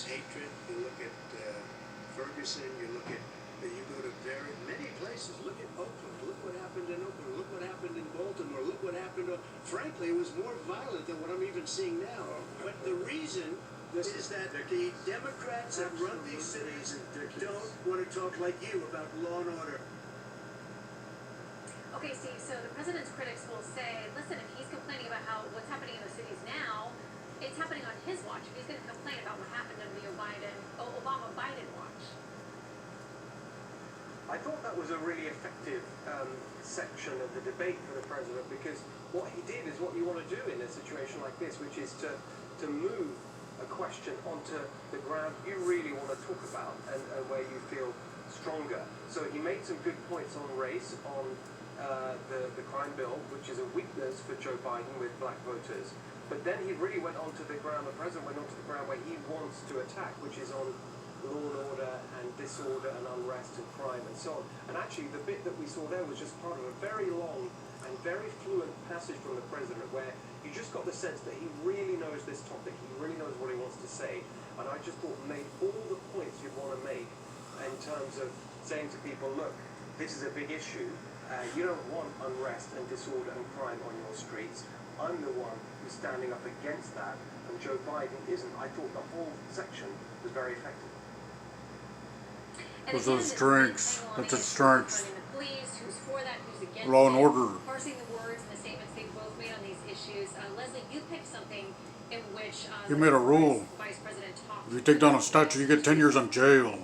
police hatred. You look at Ferguson. You look at you go to very many places. Look at Oakland. Look what happened in Oakland. Look what happened in Baltimore. Look what happened. Frankly, it was more violent than what I'm even seeing now. But the reason is that the Democrats that run these cities don't want to talk like you about law and order. Okay, Steve, so the president's critics will say, listen, if he's complaining about what's happening in the cities now, it's happening on his watch. If he's going to complain about what happened under the Obama-Biden watch. I thought that was a really effective section of the debate for the president, because what he did is what you want to do in a situation like this, which is to move a question onto the ground you really want to talk about and where you feel stronger. So he made some good points on race, on the crime bill, which is a weakness for Joe Biden with black voters. But then he really went onto the ground, the president went onto the ground where he wants to attack, which is on law and order and disorder and unrest and crime and so on. And actually the bit that we saw there was just part of a very long and very fluent passage from the president where you just got the sense that he really knows this topic, he really knows what he wants to say, and I just thought made all the points you'd want to make in terms of saying to people, look, this is a big issue, you don't want unrest and disorder and crime on your streets. I'm the one who's standing up against that, and Joe Biden isn't. I thought the whole section was very effective. Those are strengths. That's its strengths. Law and order. Parsing the words and the statements they both made on these issues. Leslie, you picked something in which he made a rule. Vice President talked. If you take down a statue, you get 10 years in jail.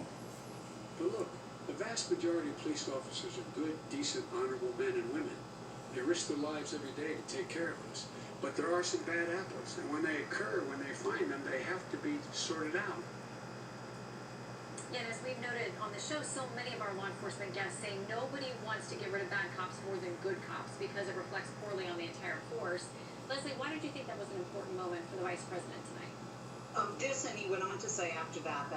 But look, the vast majority of police officers are good, decent, honorable men and women. They risk their lives every day to take care of us. But there are some bad apples, and when they occur, when they find them, they have to be sorted out. Yeah, and as we've noted on the show, so many of our law enforcement guests say nobody wants to get rid of bad cops more than good cops because it reflects poorly on the entire force. Leslie, why did you think that was an important moment for the Vice President tonight? This, and he went on to say after that,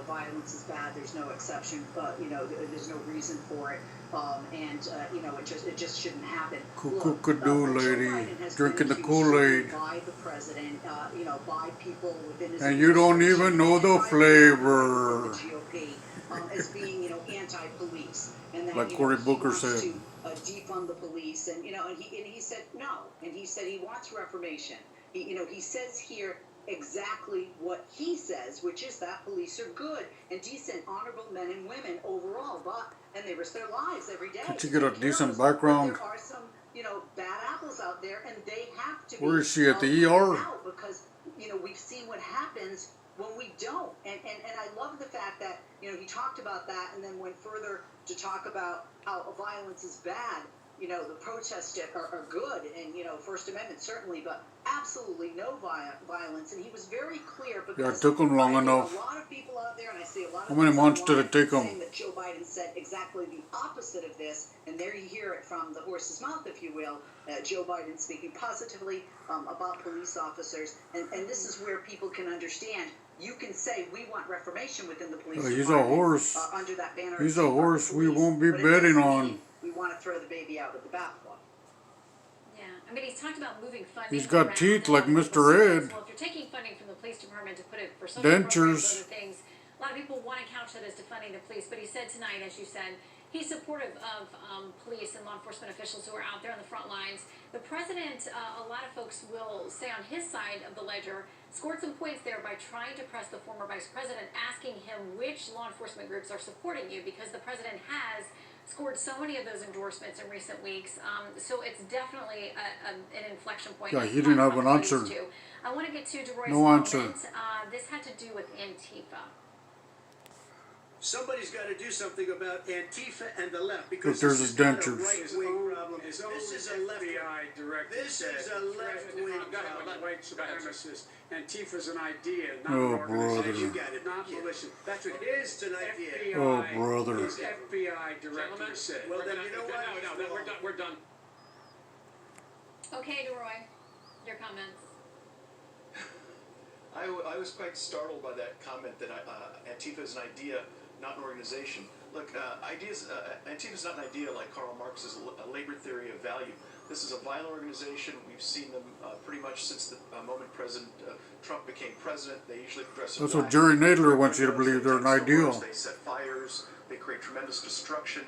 violence is bad, there's no exception, but, there's no reason for it, it just shouldn't happen. Cook-a-doo, lady, drinking the Kool-Aid. By the president, by people within his... And you don't even know the flavor. The GOP, as being, anti-police. And that, like Cory Booker said. To defund the police, and, and he said no, and he said he wants reformation. He says here exactly what he says, which is that police are good and decent, honorable men and women overall, and they risk their lives every day. Can't you get a decent background? There are some, bad apples out there, and they have to be. Where is she, at the ER? Because, we've seen what happens when we don't. And I love the fact that, he talked about that and then went further to talk about how violence is bad. The protests are good, and, First Amendment certainly, but absolutely no violence. And he was very clear because yeah, it took him long enough. A lot of people out there, and I see a lot of how many months did it take him? Saying that Joe Biden said exactly the opposite of this, and there you hear it from the horse's mouth, if you will. Joe Biden speaking positively about police officers, and this is where people can understand. You can say we want reformation within the police department. He's a horse. Under that banner. He's a horse we won't be betting on. We want to throw the baby out with the bathwater. Yeah, I mean, he's talked about moving funding. He's got teeth like Mr. Ed. Well, if you're taking funding from the police department to put it for social dentures. Programs, other things, a lot of people want to couch that as defunding the police. But he said tonight, as you said, he's supportive of police and law enforcement officials who are out there on the front lines. The president, a lot of folks will say on his side of the ledger, scored some points there by trying to press the former vice president, asking him which law enforcement groups are supporting you, because the president has scored so many of those endorsements in recent weeks. So it's definitely an inflection point. Yeah, he didn't have an answer. I want to get to DeRoy's no answer. This had to do with Antifa. Somebody's got to do something about Antifa and the left, because there's this his is not a dentures. right-wing problem. This is a left-wing. This is a left-wing white supremacist. Antifa's an idea, not oh, an organization. brother. You got it. Not militia. That's what it is, an idea. Oh, brother. His FBI director said. Well, then you know what? No, we're done. Okay, DeRoy, your comments. I was quite startled by that comment that Antifa is an idea, not an organization. Look, Antifa is not an idea like Karl Marx's labor theory of value. This is a violent organization. We've seen them pretty much since the moment President Trump became president. They usually dress in That's black. what Jerry Nadler wants you to believe. They're an ideal. They set fires. They create tremendous destruction.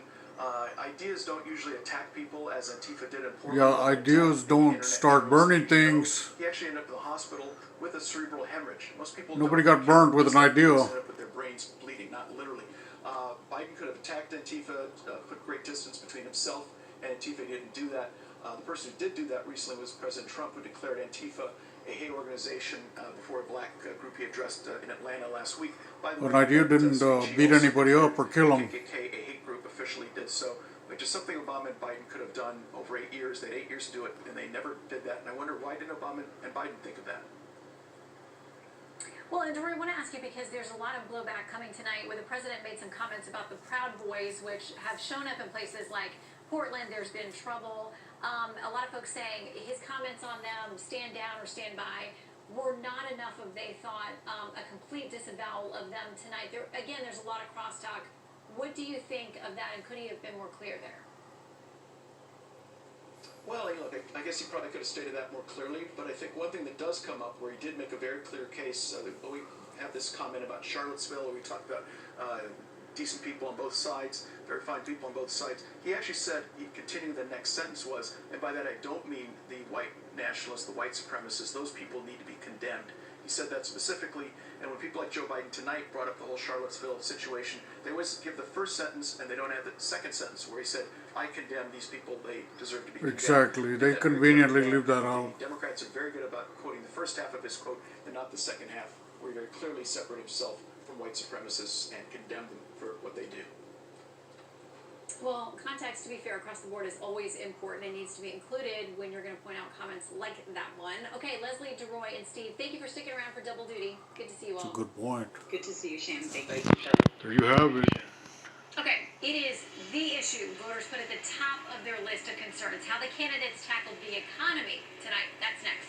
Ideas don't usually attack people, as Antifa did in Portland. Yeah, ideas don't start burning things. He actually ended up in the hospital with a cerebral hemorrhage. Most people Nobody don't got burned with an idea. ended up with their brains bleeding, not literally. Biden could have attacked Antifa, put great distance between himself and Antifa. He didn't do that. The person who did do that recently was President Trump, who declared Antifa a hate organization before a black group he addressed in Atlanta last week. By the An way, idea didn't beat anybody up or kill them. KKK, a hate group, officially did so, which is something Obama and Biden could have done over 8 years. They had 8 years to do it, and they never did that. And I wonder, why didn't Obama and Biden think of that? Well, and Dory, I want to ask you, because there's a lot of blowback coming tonight where the president made some comments about the Proud Boys, which have shown up in places like Portland. There's been trouble. A lot of folks saying his comments on them, stand down or stand by, were not enough of, they thought, a complete disavowal of them tonight. Again, there's a lot of crosstalk. What do you think of that, and could he have been more clear there? Well, look, I guess he probably could have stated that more clearly, but I think one thing that does come up where he did make a very clear case, we have this comment about Charlottesville, where we talked about decent people on both sides, very fine people on both sides. He actually said, he continued, the next sentence was, and by that I don't mean the white nationalists, the white supremacists, those people need to be condemned. He said that specifically, and when people like Joe Biden tonight brought up the whole Charlottesville situation, they always give the first sentence and they don't have the second sentence where he said, I condemn these people, they deserve to be condemned. Exactly, they conveniently leave that out. The Democrats are very good about quoting the first half of his quote and not the second half, where he very clearly separated himself from white supremacists and condemned them for what they do. Well, context, to be fair, across the board is always important and needs to be included when you're going to point out comments like that one. Okay, Leslie, DeRoy, and Steve, thank you for sticking around for Double Duty. Good to see you all. That's a good point. Good to see you, Shannon. Thank you. There you have it. Okay, it is the issue voters put at the top of their list of concerns. How the candidates tackled the economy tonight. That's next.